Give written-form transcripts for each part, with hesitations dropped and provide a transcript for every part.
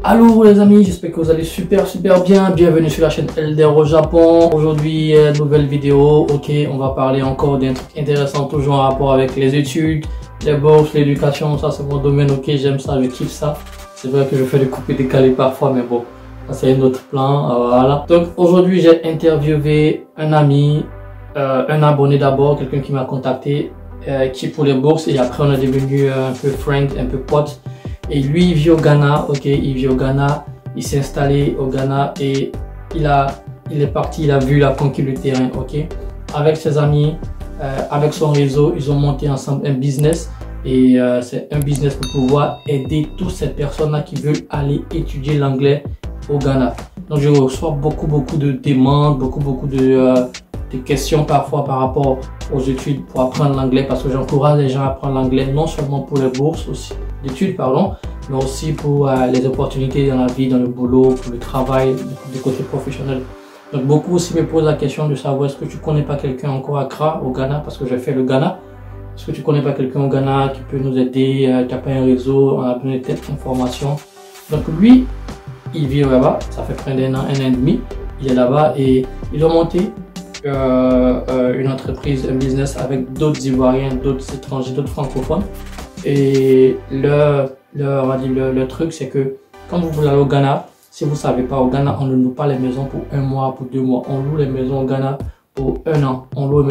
Allô les amis, j'espère que vous allez super bien. Bienvenue sur la chaîne Elder au Japon. Aujourd'hui, nouvelle vidéo. Ok, on va parler encore d'un truc intéressant, toujours en rapport avec les études, les bourses, l'éducation. Ça c'est mon domaine. Ok, j'aime ça, je kiffe ça. C'est vrai que je fais des coupés décalés parfois, mais bon, ça c'est un autre plan. Voilà. Donc aujourd'hui, j'ai interviewé un ami, un abonné d'abord, quelqu'un qui m'a contacté, qui pour les bourses, et après on est devenu un peu friend, un peu pote. Et lui, il vit au Ghana, ok, il vit au Ghana, il s'est installé au Ghana et il est parti, il a vu, il a conquis le terrain, ok. Avec ses amis, avec son réseau, ils ont monté ensemble un business et c'est un business pour pouvoir aider toutes ces personnes-là qui veulent aller étudier l'anglais au Ghana. Donc je reçois beaucoup de demandes, beaucoup de questions parfois par rapport aux études pour apprendre l'anglais, parce que j'encourage les gens à apprendre l'anglais non seulement pour les bourses aussi d'études, pardon, mais aussi pour les opportunités dans la vie, dans le boulot, pour le travail, du côté professionnel. Donc beaucoup aussi me posent la question de savoir, est-ce que tu connais pas quelqu'un encore à Accra, au Ghana, parce que j'ai fait le Ghana. Est-ce que tu connais pas quelqu'un au Ghana qui peut nous aider, qui n'a pas un réseau, on a besoin de telle information. Donc lui, il vit là-bas, ça fait près d'un an et demi, il est là-bas et il a monté une entreprise, un business avec d'autres Ivoiriens, d'autres étrangers, d'autres francophones. Et le truc, c'est que quand vous voulez aller au Ghana, si vous ne savez pas, au Ghana, on ne loue pas les maisons pour 1 mois, pour 2 mois. On loue les maisons au Ghana pour 1 an. On loue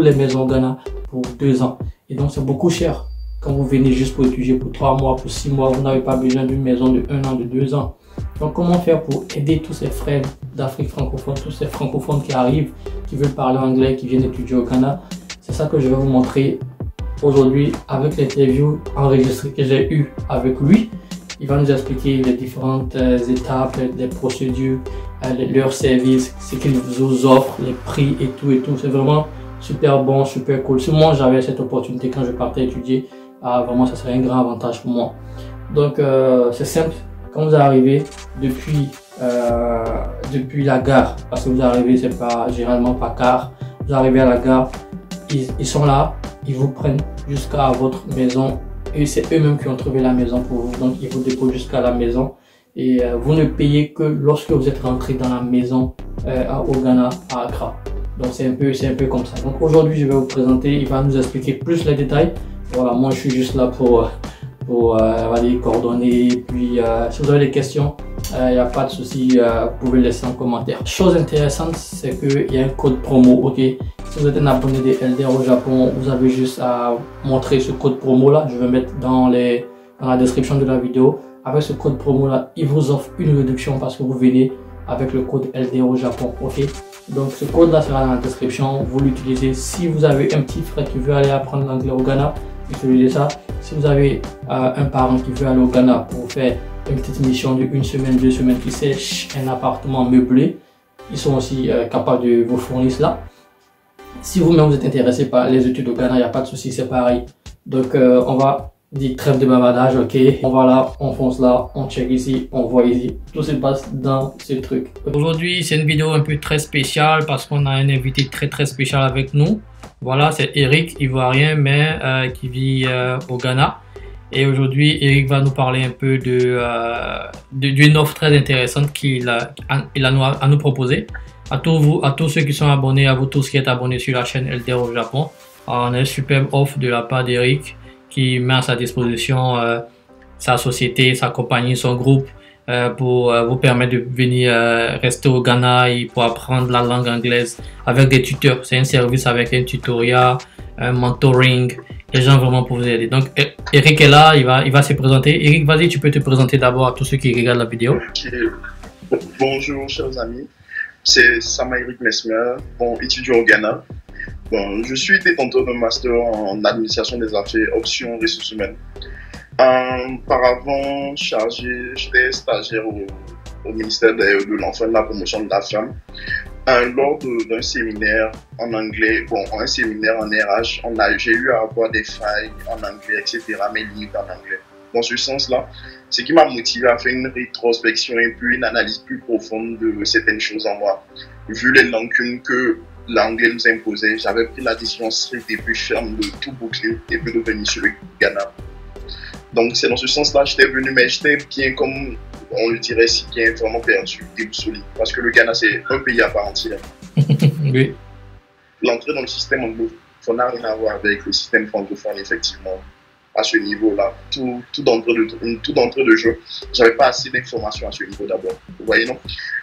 les maisons au Ghana pour 2 ans. Et donc, c'est beaucoup cher. Quand vous venez juste pour étudier pour 3 mois, pour 6 mois, vous n'avez pas besoin d'une maison de 1 an, de 2 ans. Donc, comment faire pour aider tous ces frères d'Afrique francophone, tous ces francophones qui arrivent, qui veulent parler anglais, qui viennent étudier au Ghana? C'est ça que je vais vous montrer aujourd'hui avec l'interview enregistrée que j'ai eue avec lui. Il va nous expliquer les différentes étapes, les procédures, leurs services, ce qu'ils vous offrent, les prix et tout. C'est vraiment super bon, super cool. Si moi j'avais cette opportunité quand je partais étudier, vraiment ça serait un grand avantage pour moi. Donc c'est simple. Quand vous arrivez depuis la gare, parce que vous arrivez, c'est pas généralement pas car, vous arrivez à la gare, ils sont là, ils vous prennent jusqu'à votre maison et c'est eux-mêmes qui ont trouvé la maison pour vous. Donc ils vous déposent jusqu'à la maison et vous ne payez que lorsque vous êtes rentré dans la maison au Ghana, à Accra. Donc c'est un peu comme ça. Donc aujourd'hui je vais vous présenter, il va nous expliquer plus les détails. Voilà, moi je suis juste là pour on va dire, coordonner. Puis si vous avez des questions, il n'y a pas de souci, vous pouvez laisser en commentaire. Chose intéressante, c'est qu'il y a un code promo, ok. Si vous êtes un abonné de Elder au Japon, vous avez juste à montrer ce code promo là. Je vais mettre dans la description de la vidéo. Avec ce code promo là, il vous offre une réduction parce que vous venez avec le code Elder au Japon, ok. Donc ce code là sera dans la description. Vous l'utilisez si vous avez un petit frère qui veut aller apprendre l'anglais au Ghana. Utilisez ça. Si vous avez un parent qui veut aller au Ghana pour faire une petite mission de 1 semaine, 2 semaines, qui cherche un appartement meublé, ils sont aussi capables de vous fournir cela. Si vous-même vous êtes intéressé par les études au Ghana, il n'y a pas de souci, c'est pareil. Donc on va dire trêve de bavardage, ok. On va là, on fonce là, on check ici, on voit ici. Tout se passe dans ce truc. Aujourd'hui, c'est une vidéo un peu très spéciale parce qu'on a un invité très spécial avec nous. Voilà, c'est Eric, ivoirien, mais qui vit au Ghana. Et aujourd'hui, Eric va nous parler un peu d'une offre très intéressante qu'il a à nous proposer. À tous ceux qui sont abonnés, à vous tous qui êtes abonnés sur la chaîne Elder au Japon, on a une superbe offre de la part d'Eric qui met à sa disposition sa société, sa compagnie, son groupe pour vous permettre de venir rester au Ghana et pour apprendre la langue anglaise avec des tuteurs. C'est un service avec un tutoriel, un mentoring, des gens vraiment pour vous aider. Donc Eric est là, il va se présenter. Eric, vas-y, tu peux te présenter d'abord à tous ceux qui regardent la vidéo. Okay. Bonjour chers amis, c'est Sama-Eric Mesmer, étudiant au Ghana. Je suis détenteur d'un master en administration des affaires, option ressources humaines. Auparavant, j'étais stagiaire au ministère de l'Enfant et de la Promotion de la Femme. Lors d'un séminaire en anglais, un séminaire en RH, j'ai eu à avoir des failles en anglais, etc., mes limites en anglais. Dans ce sens-là, ce qui m'a motivé à faire une rétrospection et puis une analyse plus profonde de certaines choses en moi. Vu les lacunes que l'anglais nous imposait, j'avais pris la décision stricte et puis ferme de tout boucler et puis de venir sur le Ghana. Donc c'est dans ce sens-là que j'étais venu, mais j'étais bien, comme on le dirait si bien, vraiment perdu, déboussolé. Parce que le Ghana, c'est un pays à part entière. Oui. L'entrée dans le système anglophone n'a rien à voir avec le système francophone, effectivement. À ce niveau-là, tout d'entrée de jeu, j'avais pas assez d'informations à ce niveau d'abord. Vous voyez, non?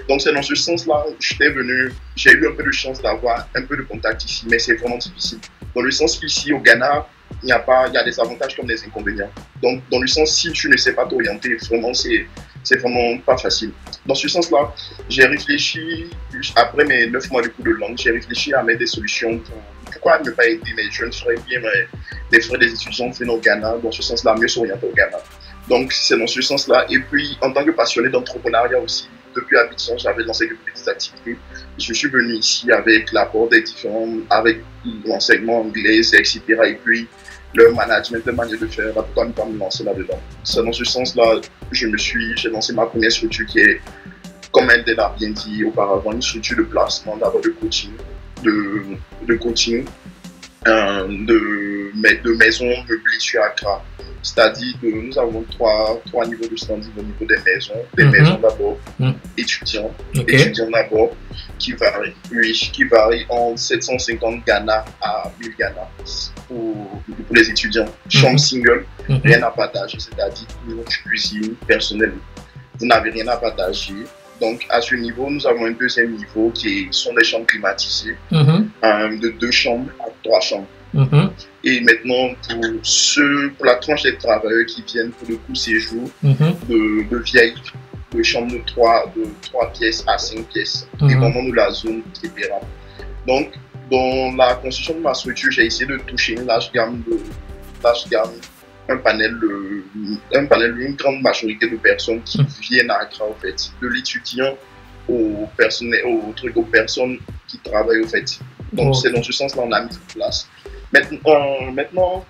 Donc c'est dans ce sens-là, j'étais venu, j'ai eu un peu de chance d'avoir un peu de contact ici, mais c'est vraiment difficile. Dans le sens qu'ici, au Ghana, il y a des avantages comme des inconvénients. Donc dans le sens, si tu ne sais pas t'orienter, vraiment, c'est vraiment pas facile. Dans ce sens-là, j'ai réfléchi, après mes 9 mois de cours de langue, j'ai réfléchi à mettre des solutions pour pourquoi ne pas aider les jeunes frères, bien les frères des étudiants venant au Ghana, dans ce sens-là, mieux s'orienter au Ghana. Donc c'est dans ce sens-là. Et puis, en tant que passionné d'entrepreneuriat aussi, depuis Abidjan, j'avais lancé quelques petites activités. Je suis venu ici avec l'apport des différents, avec l'enseignement anglais, etc. Et puis, le management, la manière de faire, pourquoi ne pas me lancer là-dedans. C'est dans ce sens-là j'ai lancé ma première structure qui est, comme elle l'a bien dit auparavant, une structure de placement, d'abord de coaching, de maisons meublées sur Accra. C'est-à-dire que nous avons trois niveaux de standing au niveau des maisons. Des maisons d'abord étudiants d'abord, qui varient en 750 Ghana à 1000 Ghana pour les étudiants. Chambre single, rien à partager, c'est-à-dire cuisine personnelle. Vous n'avez rien à partager. Donc, à ce niveau, nous avons un deuxième niveau qui sont des chambres climatisées, de 2 chambres à 3 chambres. Et maintenant, pour la tranche des travailleurs qui viennent pour le court séjour, de vieilles, de chambres de 3 pièces à 5 pièces, dépendant de la zone, etc. Donc, dans la construction de ma structure, j'ai essayé de toucher une large gamme, un panel, une grande majorité de personnes qui viennent à Accra, en fait, de l'étudiant aux personnes qui travaillent, en fait. Donc, c'est dans ce sens-là qu'on a mis en place. Maintenant,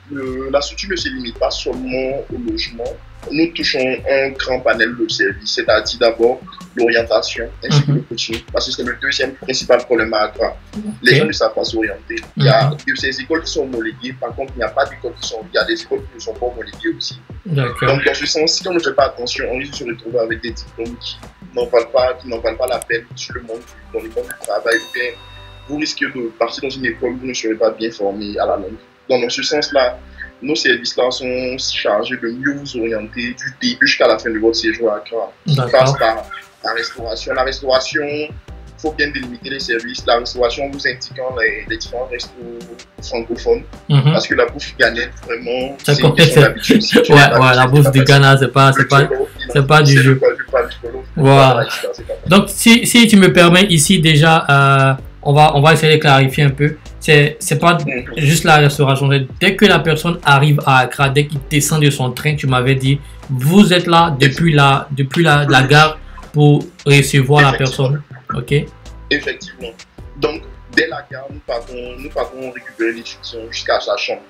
la structure ne se limite pas seulement au logement. Nous touchons un grand panel de services, c'est-à-dire d'abord l'orientation ainsi que le coaching, parce que c'est le deuxième principal problème à Accra. Les gens ne savent pas s'orienter. Il y a ces écoles qui sont homologuées, par contre, il n'y a pas d'écoles il y a des écoles qui ne sont pas homologuées aussi. Donc, dans ce sens, si on ne fait pas attention, on risque de se retrouver avec des diplômes qui n'en valent pas la peine sur le monde, dans le monde du travail. Bien, vous risquez de partir dans une école où vous ne serez pas bien formé à la langue. Donc, dans ce sens-là, nos services-là sont chargés de mieux vous orienter du début jusqu'à la fin de votre séjour à Accra. Qui passe par la restauration. La restauration, il faut bien délimiter les services. La restauration, vous indiquant les différents restos francophones. Parce que la bouffe ghanéenne, vraiment, c'est une question d'habitude. La bouffe du Ghana, c'est pas du jeu. Voilà. Donc, si tu me permets ici déjà, on va essayer de clarifier un peu. C'est pas juste la restauration. Dès que la personne arrive à Accra, dès qu'il descend de son train, tu m'avais dit, vous êtes là depuis la gare pour recevoir la personne. Ok. Effectivement. Donc, dès la gare, nous partons récupérer l'étudiant jusqu'à sa chambre.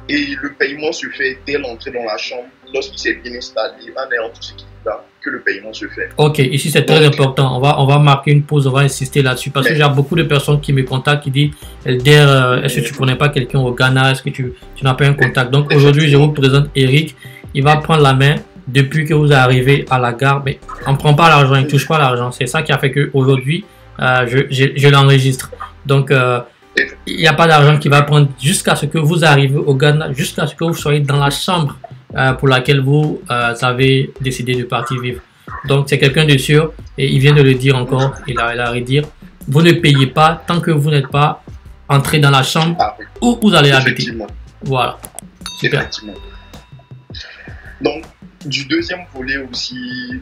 Et le paiement se fait dès l'entrée dans la chambre, lorsqu'il s'est bien installé, en ayant tout ce qui est là, que le paiement se fait. Ok, ici c'est très important. On va marquer une pause, on va insister là-dessus parce que j'ai beaucoup de personnes qui me contactent, qui disent est-ce que tu connais pas quelqu'un au Ghana, est-ce que tu n'as pas un contact? Donc aujourd'hui, je vous présente Eric. Il va prendre la main depuis que vous arrivez à la gare, mais on ne prend pas l'argent, il ne touche pas l'argent. C'est ça qui a fait qu'aujourd'hui, je l'enregistre. Donc, il n'y a pas d'argent qui va prendre jusqu'à ce que vous arrivez au Ghana, jusqu'à ce que vous soyez dans la chambre pour laquelle vous avez décidé de partir vivre. Donc, c'est quelqu'un de sûr et il vient de le dire encore, il a redire. Vous ne payez pas tant que vous n'êtes pas entré dans la chambre où vous allez habiter. Voilà. Super. Effectivement. Donc, du deuxième volet aussi,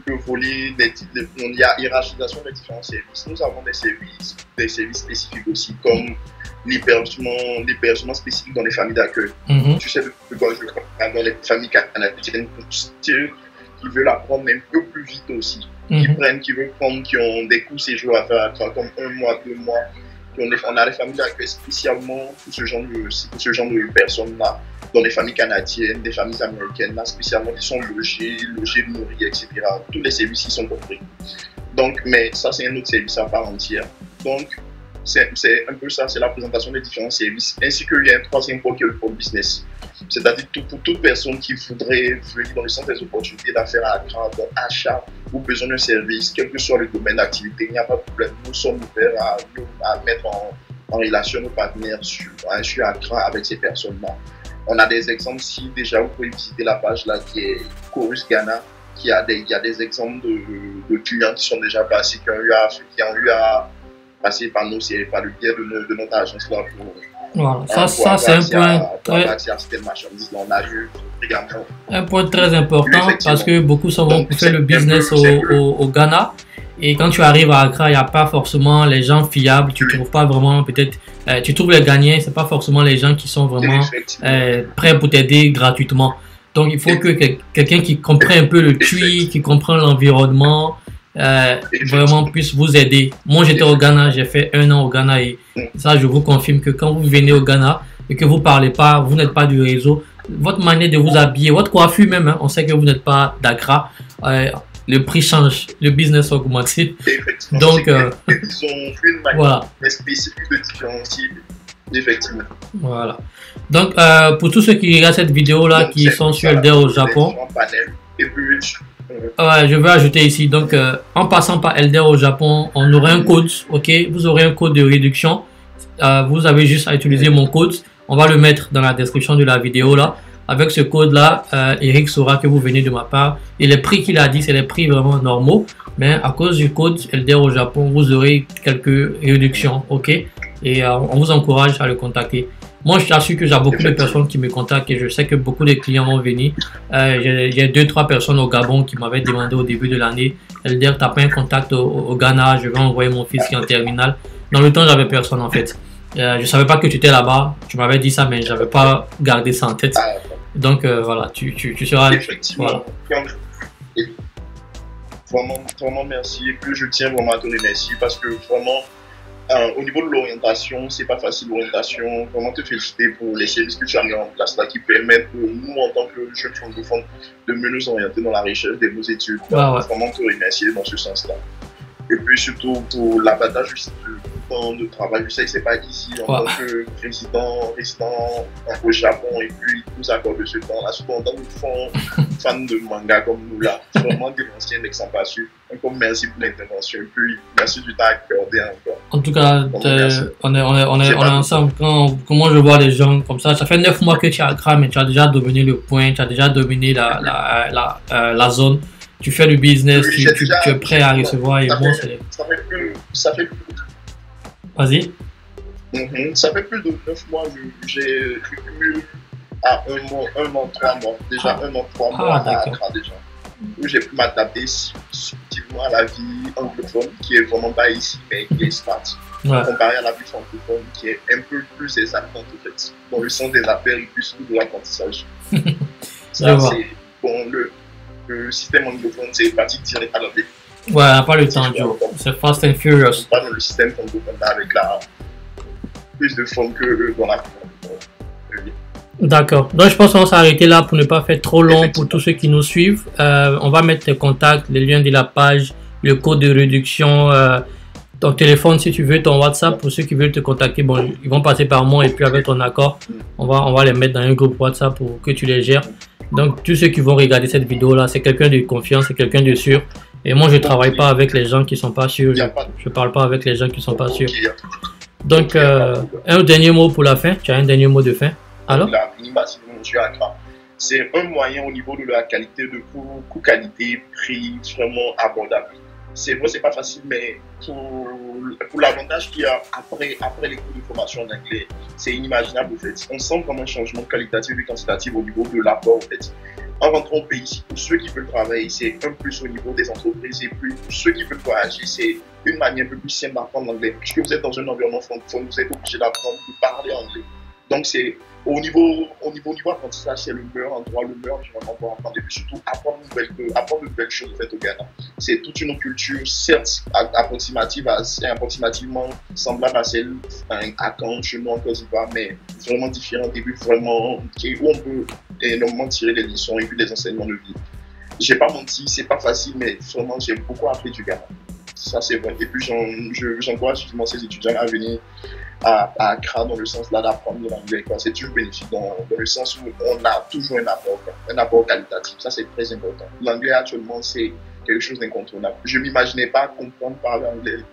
le volet il y a hiérarchisation des différents services. Nous avons des services spécifiques aussi, comme l'hébergement spécifique dans les familles d'accueil. Tu sais de quoi je parle, dans les familles canadiennes, qui veulent apprendre un peu plus vite aussi, qui ont des courts séjours à faire, comme 1 mois, 2 mois. On a des familles d'accueil spécialement pour ce genre de personnes-là, dans les familles canadiennes, des familles américaines, là, spécialement qui sont logées, nourries, etc. Tous les services qui sont compris. Donc, mais ça, c'est un autre service à part entière. Donc, C'est un peu ça, c'est la présentation des différents services, ainsi qu'il y a un troisième pôle qui est le pôle business. C'est-à-dire pour toute personne qui voudrait venir dans le centre des opportunités d'affaires à Accra, dans achat ou besoin d'un service, quel que soit le domaine d'activité, il n'y a pas de problème. Nous sommes ouverts à mettre en relation nos partenaires sur Accra avec ces personnes-là. On a des exemples, si déjà vous pouvez visiter la page là qui est Chorus Ghana, il y a des exemples de clients qui sont déjà passés, qui ont eu à passer par nous, c'est par le biais de notre agence là pour voilà, ça c'est un point un point très important parce que beaucoup sont vont faire le business au Ghana et quand tu arrives à Accra, il n'y a pas forcément les gens fiables, tu ne trouves pas vraiment peut-être, tu trouves les gagnants, c'est pas forcément les gens qui sont vraiment prêts pour t'aider gratuitement. Donc il faut que quelqu'un qui comprenne un peu le TUI, qui comprend l'environnement, vraiment puisse vous aider. Moi j'étais au Ghana, j'ai fait 1 an au Ghana et ça je vous confirme que quand vous venez au Ghana et que vous parlez pas, vous n'êtes pas du réseau, votre manière de vous habiller, votre coiffure même, hein, on sait que vous n'êtes pas d'Accra, le prix change, le business augmente. Donc ils ont une manière spécifique de différencier. Effectivement. Voilà. Donc, pour tous ceux qui regardent cette vidéo là, donc, qui sont sur Elder au Japon, je vais ajouter ici. Donc, en passant par Elder au Japon, on aurait un code, ok? Vous aurez un code de réduction. Vous avez juste à utiliser mon code. On va le mettre dans la description de la vidéo là. Avec ce code là, Eric saura que vous venez de ma part. Et les prix qu'il a dit, c'est les prix vraiment normaux. Mais à cause du code Elder au Japon, vous aurez quelques réductions, ok? Et on vous encourage à le contacter. Moi, je t'assure que j'ai beaucoup de personnes qui me contactent et je sais que beaucoup de clients vont venir. J'ai 2-3 personnes au Gabon qui m'avaient demandé au début de l'année, Elder, t'as pas un contact au Ghana, je vais envoyer mon fils qui est en terminale. Dans le temps, j'avais personne en fait. Je savais pas que tu étais là-bas, tu m'avais dit ça, mais j'avais pas gardé ça en tête. Donc voilà, tu seras... Effectivement. Voilà. Vraiment merci et puis je tiens vraiment à te remercier parce que vraiment au niveau de l'orientation, c'est pas facile l'orientation. Vraiment te féliciter pour les services que tu as mis en place là qui permettent pour nous en tant que jeunes francophones de mieux nous orienter dans la recherche de nos études. Vraiment te remercier dans ce sens-là. Et puis surtout pour l'abattage du temps de travail, je sais que c'est pas ici en tant que résident au Japon et puis nous accorde ce temps-là, surtout en tant que fans de manga comme nous là, vraiment dénoncer un exemple à suivre. Encore merci pour l'intervention et puis merci du temps accordé encore. En tout cas, on est ensemble. Comment je vois les gens comme ça fait 9 mois que tu es à Accra, mais tu as déjà dominé le point, tu as déjà dominé la zone. Tu fais du business, tu es prêt à recevoir et bon, c'est... Ça fait plus... Vas-y. Ça fait plus de 9 mois que j'ai cumulé à 1 an, 3 mois. Déjà 1 an, 3 mois à Accra déjà. Où j'ai pu m'adapter subtilement à la vie anglophone, qui est vraiment pas ici, mais qui est smart. Comparé à la vie francophone, qui est un peu plus exaltante en fait, dans le sens des affaires et plus de l'apprentissage. Ça, c'est bon, le système anglophone, c'est pratique directe à l'envers. Ouais, pas le temps, Joe. C'est Fast and Furious. Pas dans le système francophone avec plus de forme que dans la D'accord. Donc, je pense qu'on va s'arrêter là pour ne pas faire trop long pour tous ceux qui nous suivent. On va mettre tes contacts, les liens de la page, le code de réduction, ton téléphone si tu veux, ton WhatsApp pour ceux qui veulent te contacter. Bon, ils vont passer par moi et puis avec ton accord, on va les mettre dans un groupe WhatsApp pour que tu les gères. Donc, tous ceux qui vont regarder cette vidéo là, c'est quelqu'un de confiance, c'est quelqu'un de sûr. Et moi, je ne travaille pas avec les gens qui ne sont pas sûrs. Je ne parle pas avec les gens qui ne sont pas sûrs. Donc, un dernier mot pour la fin. Tu as un dernier mot de fin? Alors? C'est un moyen au niveau de la qualité de coût, qualité, prix, vraiment abordable. C'est vrai, c'est pas facile, mais pour l'avantage qu'il y a après les cours de formation en anglais, c'est inimaginable en fait. On sent comme un changement qualitatif et quantitatif au niveau de l'apport en fait. En rentrant au pays, pour ceux qui veulent travailler, c'est un plus au niveau des entreprises et puis pour ceux qui veulent voyager, c'est une manière un peu plus simple d'apprendre l'anglais. Puisque vous êtes dans un environnement francophone, vous êtes obligé d'apprendre, de parler anglais. Donc c'est au niveau apprentissage, c'est le meilleur endroit, le meilleur environnement pour apprendre et puis surtout apprendre de nouvelles choses en fait, au Ghana. C'est toute une culture, certes approximativement semblable à celle à Caen, chez nous en Côte d'Ivoire, mais vraiment différente et puis vraiment où on peut énormément tirer des leçons et puis des enseignements de vie. J'ai pas menti, c'est pas facile, mais vraiment j'ai beaucoup appris du Ghana. Ça, c'est vrai. Et puis, j'encourage justement ces étudiants à venir à Accra dans le sens là d'apprendre l'anglais. C'est toujours bénéfique dans le sens où on a toujours un apport qualitatif. Ça, c'est très important. L'anglais, actuellement, c'est quelque chose d'incontournable. Je ne m'imaginais pas comprendre parler anglais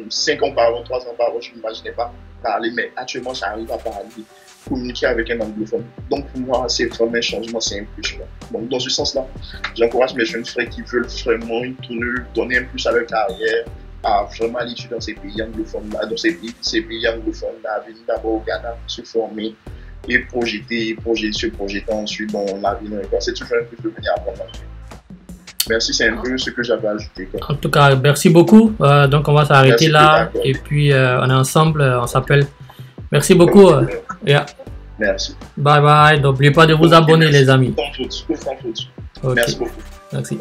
5 ans par an, 3 ans par an. Je ne m'imaginais pas parler, mais actuellement, j'arrive à parler, communiquer avec un anglophone. Donc, pour moi, c'est vraiment un changement, c'est un plus. Donc, dans ce sens-là, j'encourage mes jeunes frères qui veulent vraiment donner un plus à leur carrière, à vraiment aller dans ces pays anglophones, dans ces pays anglophones, à venir d'abord au Ghana, se former et se projeter ensuite dans l'avenir. C'est toujours un plus de venir apprendre. Merci, c'est un peu ce que j'avais ajouté. En tout cas, merci beaucoup. Donc, on va s'arrêter là. Et puis, on est ensemble, on s'appelle. Merci beaucoup. Yeah. Merci. Bye bye. N'oubliez pas de vous abonner, les amis. Sans faute. Okay. Merci beaucoup. Merci.